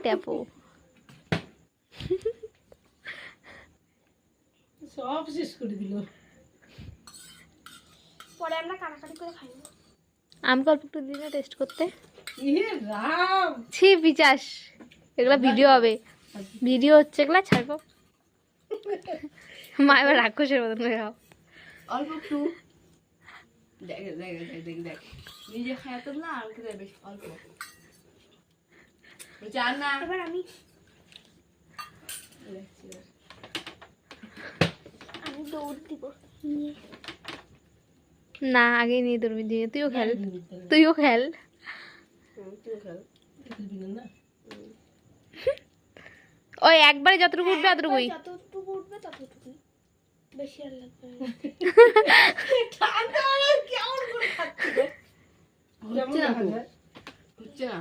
ট্যাপো সব শেষ করে দিল। পরে আমরা কাটাকাটি করে খাই। আমি অল্প একটু দিই না টেস্ট করতে। ইয়ে রাম, ছি পিচাস, এগুলা ভিডিও হবে, ভিডিও হচ্ছে এগুলা ছাড়বো। মা এবার রাক্ষসের মতন হয়ে যাও। অল্প একটু দেখ দেখ দেখ দেখ দেখ নিজে খাইতো না আর খেতে বেশ অল্প জান না। এবার আমি দৌড় দিব। না আগে নিয়ে ধরবি, দিয়ে তুইও খেল, তুইও খেল। না ওই একবারে যতটুকু উঠবে অতটুকুই। যতটুকু উঠবে ততটুকুই, বেশি আর লাগবে না। ঠান্ডা কেমন করে খাচ্ছি রে? হচ্ছে না তো, হচ্ছে না।